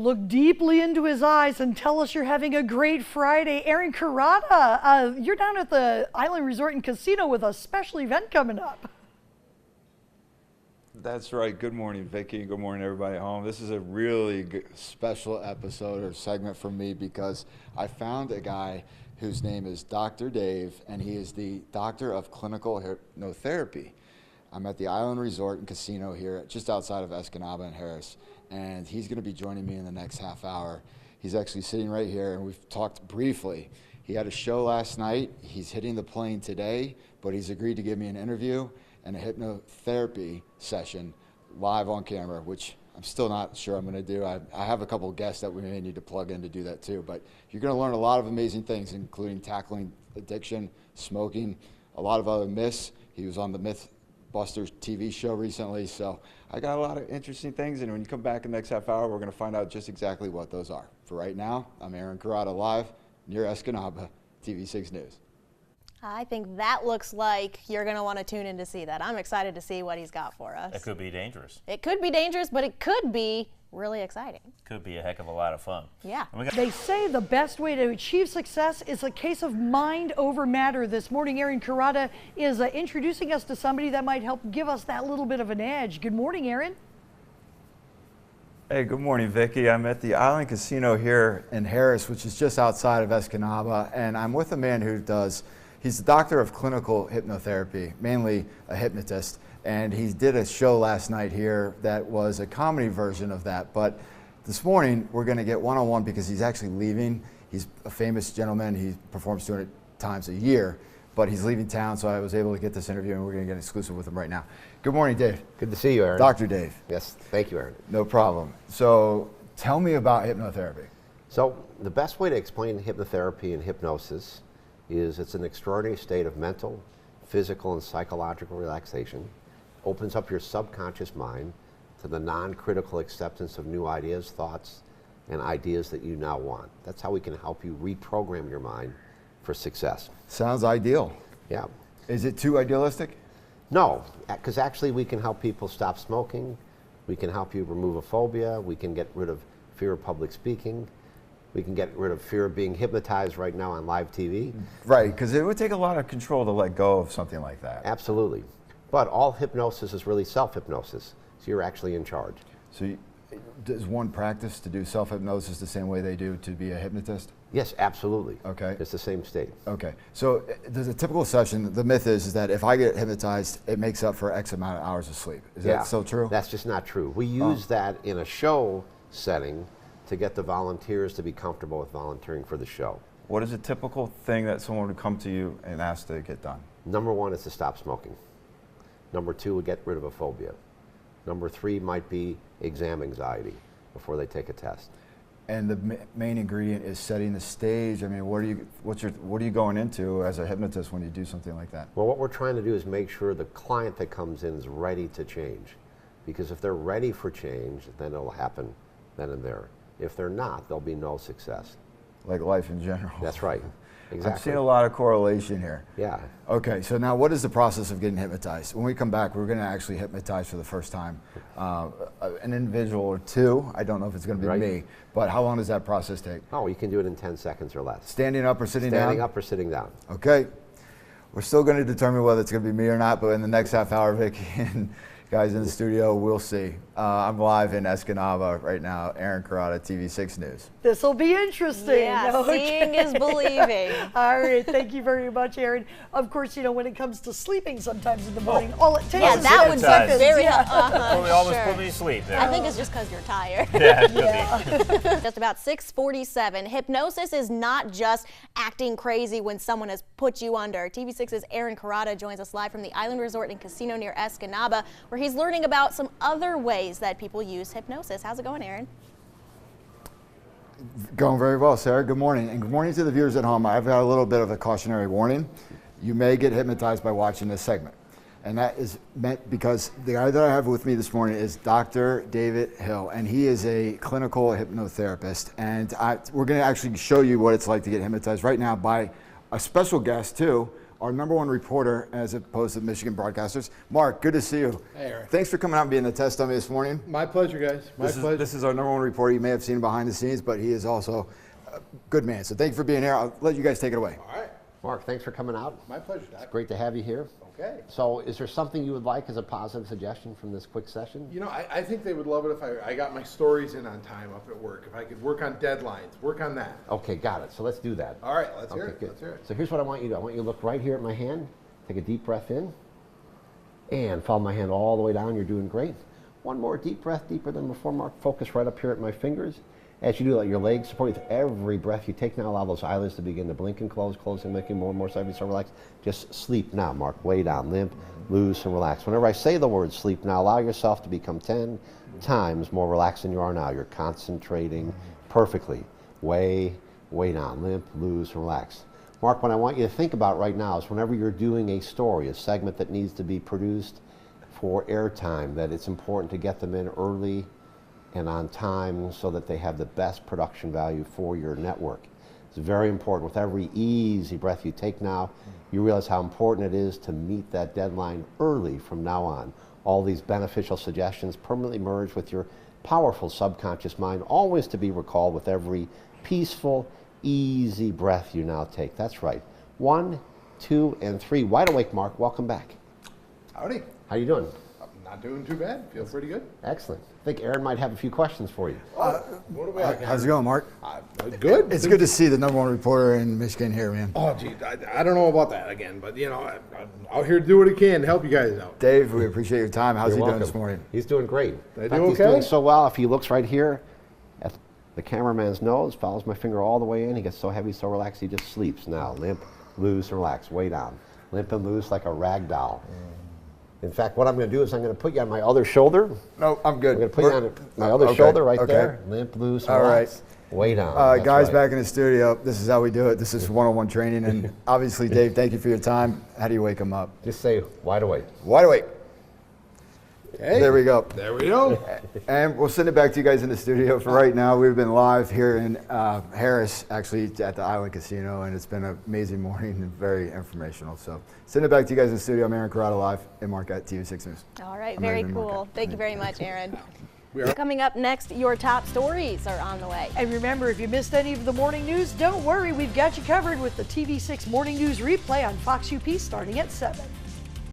Look deeply into his eyes and tell us you're having a great Friday. Aaron Carrata, you're down at the Island Resort and Casino with a special event coming up. That's right. Good morning, Vicki, and good morning, everybody at home. This is a really special episode or segment for me because I found a guy whose name is Dr. Dave, and he is the doctor of clinical hypnotherapy. I'm at the Island Resort and Casino here just outside of Escanaba and Harris, and he's going to be joining me in the next half hour. He's actually sitting right here, and we've talked briefly. He had a show last night. He's hitting the plane today, but he's agreed to give me an interview and a hypnotherapy session live on camera, which I'm still not sure I'm going to do. I have a couple of guests that we may need to plug in to do that too, but you're going to learn a lot of amazing things, including tackling addiction, smoking, a lot of other myths. He was on the Mythbusters TV show recently, so I got a lot of interesting things, and when you come back in the next half hour, we're going to find out just exactly what those are. For right now, I'm Aaron Carrata live near Escanaba, TV6 News. I think that looks like you're going to want to tune in to see that. I'm excited to see what he's got for us. It could be dangerous. It could be dangerous, but it could be really exciting. Could be a heck of a lot of fun. Yeah. They say the best way to achieve success is a case of mind over matter. This morning, Aaron Carrata is introducing us to somebody that might help give us that little bit of an edge. Good morning, Aaron. Hey, good morning, Vicki. I'm at the Island Casino here in Harris, which is just outside of Escanaba, and I'm with a man who he's the doctor of clinical hypnotherapy, mainly a hypnotist, and he did a show last night here that was a comedy version of that. But this morning, we're going to get one-on-one because he's actually leaving. He's a famous gentleman. He performs 200 times a year, but he's leaving town, so I was able to get this interview, and we're going to get exclusive with him right now. Good morning, Dave. Good to see you, Aaron. Dr. Dave. Yes, thank you, Aaron. No problem. So tell me about hypnotherapy. So the best way to explain hypnotherapy and hypnosis is it's an extraordinary state of mental, physical, and psychological relaxation. Opens up your subconscious mind to the non-critical acceptance of new ideas, thoughts, and ideas that you now want. That's how we can help you reprogram your mind for success. Sounds ideal. Yeah. Is it too idealistic? No, because actually we can help people stop smoking. We can help you remove a phobia. We can get rid of fear of public speaking. We can get rid of fear of being hypnotized right now on live TV. Right, because it would take a lot of control to let go of something like that. Absolutely. But all hypnosis is really self-hypnosis, so you're actually in charge. So does one practice to do self-hypnosis the same way they do to be a hypnotist? Yes, absolutely. Okay. It's the same state. Okay. So there's a typical session. The myth is that if I get hypnotized, it makes up for X amount of hours of sleep. Is that still true? That's just not true. We use that in a show setting to get the volunteers to be comfortable with volunteering for the show. What is a typical thing that someone would come to you and ask to get done? Number one is to stop smoking. Number two would get rid of a phobia. Number three might be exam anxiety before they take a test. And the main ingredient is setting the stage. I mean, what are you going into as a hypnotist when you do something like that? Well, what we're trying to do is make sure the client that comes in is ready to change. Because if they're ready for change, then it'll happen then and there. If they're not, there'll be no success. Like life in general. That's right. Exactly. I'm seeing a lot of correlation here. Yeah. Okay, so now what is the process of getting hypnotized? When we come back, we're going to actually hypnotize for the first time an individual or two. I don't know if it's going to be me, but how long does that process take? Oh, you can do it in 10 seconds or less. Standing up or sitting down? Standing up or sitting down. Okay. We're still going to determine whether it's going to be me or not, but in the next half hour, Vicki and guys in the studio, we'll see. I'm live in Escanaba right now. Aaron Carrata, TV6 News. This will be interesting. Yeah, seeing is believing. All right, thank you very much, Aaron. Of course, you know, when it comes to sleeping sometimes in the morning, all it takes is that would seconds. be very Well, we almost put me to sleep there. I think it's just because you're tired. Yeah, it could be. Just about 6:47. Hypnosis is not just acting crazy when someone has put you under. TV6's Aaron Carrata joins us live from the Island Resort and Casino near Escanaba, where he's learning about some other ways that people use hypnosis. How's it going, Aaron? Going very well, Sarah. Good morning. And good morning to the viewers at home. I've got a little bit of a cautionary warning. You may get hypnotized by watching this segment. And that is meant because the guy that I have with me this morning is Dr. David Hill, and he is a clinical hypnotherapist. And we're going to actually show you what it's like to get hypnotized right now by a special guest, too, our #1 reporter as opposed to Michigan broadcasters. Mark, good to see you. Hey, Aaron. Thanks for coming out and being the test dummy this morning. My pleasure, guys. My pleasure. This is our #1 reporter. You may have seen him behind the scenes, but he is also a good man. So thank you for being here. I'll let you guys take it away. All right. Mark, thanks for coming out. My pleasure, Doc. Great to have you here. Okay. So is there something you would like as a positive suggestion from this quick session? You know, I think they would love it if I got my stories in on time up at work. If I could work on deadlines, work on that. Okay, got it. So let's do that. All right, let's hear Okay, it. good. Let's hear it. So here's what I want you to do. I want you to look right here at my hand. Take a deep breath in. And follow my hand all the way down. You're doing great. One more deep breath, deeper than before, Mark. Focus right up here at my fingers. As you do, let your legs support you with every breath you take now. Allow those eyelids to begin to blink and close, closing, making more and more so relaxed. Just sleep now, Mark. Way down, limp, loose, and relax. Whenever I say the word sleep now, allow yourself to become 10 times more relaxed than you are now. You're concentrating perfectly. Way down, limp, loose, and relax. Mark, what I want you to think about right now is whenever you're doing a story, a segment that needs to be produced for airtime, that it's important to get them in early and on time so that they have the best production value for your network. It's very important. With every easy breath you take now, you realize how important it is to meet that deadline early from now on. All these beneficial suggestions permanently merge with your powerful subconscious mind, always to be recalled with every peaceful, easy breath you now take. That's right. 1, 2, and 3. Wide awake, Mark. Welcome back. Howdy. How you doing? I'm not doing too bad. Feel pretty good. Excellent. I think Aaron might have a few questions for you. What do we have? How's it going, Mark? Good. It's good to see the #1 reporter in Michigan here, man. Oh, gee, I don't know about that again, but you know, I'm out here to do what I can to help you guys out. Dave, we appreciate your time. How's You're he doing welcome. this morning? He's doing great. They In fact, do he's okay? doing so well. If he looks right here at the cameraman's nose, follows my finger all the way in, he gets so heavy, so relaxed, he just sleeps now. Limp, loose, and relaxed. Way down. Limp and loose like a rag doll. In fact, what I'm going to do is I'm going to put you on my other shoulder. No, I'm good. I'm going to put you on my other Okay, shoulder right okay. there. Limp, loose, and All right. relaxed. Way down. That's Guys, right. back in the studio, this is how we do it. This is one-on-one training. And obviously, Dave, thank you for your time. How do you wake him up? Just say wide awake. Wide awake. Hey, There we go. There we go. And we'll send it back to you guys in the studio for right now. We've been live here in Harris, actually, at the Island Casino, and it's been an amazing morning and very informational. So send it back to you guys in the studio. I'm Aaron Corrado live and Mark at TV6 News. All right, I'm very Aaron cool. Marquette. Thank you very much, Aaron. We are. Coming up next, your top stories are on the way. And remember, if you missed any of the morning news, don't worry, we've got you covered with the TV6 Morning News replay on Fox UP starting at 7.